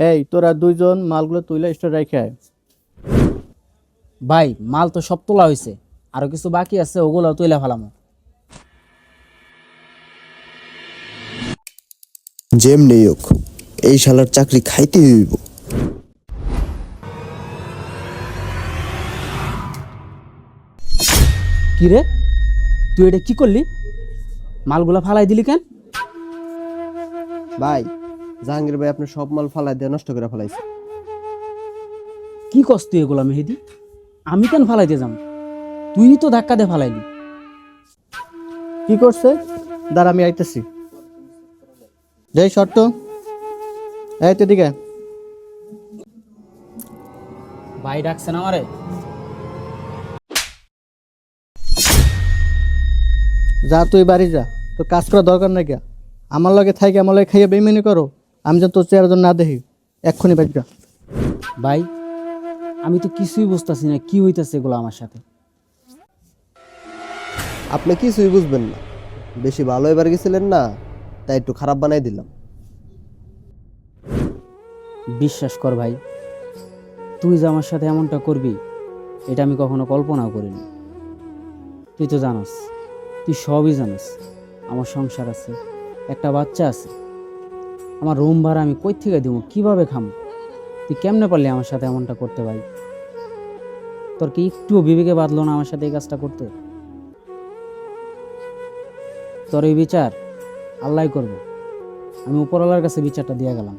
এই তোরা দুইজন মালগুলো তুইলা স্টোর রাখে আয়। ভাই মাল তো সব তোলা হয়েছে, আরো কিছু বাকি আছে, ওগুলো তুইলা ফেলামো। যেমনি হোক এই শালার চাকরি খাইতে হইব। কি রে, তুই এটা কি করলি? মালগুলা ফালাই দিলি কেন? ভাই জাহাঙ্গীর ভাই আপনার সব মাল ফালাই দিয়ে নষ্ট করে ফেলাইছে। কি কস তুই এগুলা মেহেদি? আমি কেন ফালাইতে যাম? তুই তো ধাক্কা দিয়ে ফালাইলি। কি করছে? দাঁড়া আমি আইতেছি। যাই শর্ত, এই তো দিকে ভাই ডাকছে না আমারে? যা, তুই বাড়ি যা, তোর কাজ করার দরকার নাই। আমার লগে থাকি, আমার লগে খাইয়ে বেইমানি করো, আমি যেন তোর চেহারা যেন না দেখি। এক্ষুনি বাড়ি যা। ভাই আমি তো কিছুই বুঝতেছি না কি হইতাছে এগুলো আমার সাথে। আপনি কিছুই বুঝবেন না, বেশি ভালো এবার গেছিলেন না, তাই একটু খারাপ বানাই দিলাম। বিশ্বাস কর ভাই, তুই যে আমার সাথে এমনটা করবি এটা আমি কখনো কল্পনাও করিনি। তুই তো জানাস, তুই সবই জানিস, আমার সংসার আছে, একটা বাচ্চা আছে, আমার রুম ভাড়া আমি কই থেকে দিব, কিভাবে খামো? তুই কেমনে পারলি আমার সাথে এমনটা করতে ভাই? তোর কি একটুও বিবেকে বাঁধলো না আমার সাথে এই কাজটা করতে? তোর এই বিচার আল্লাহই করবে, আমি উপরওয়ালার কাছে বিচারটা দিয়ে গেলাম।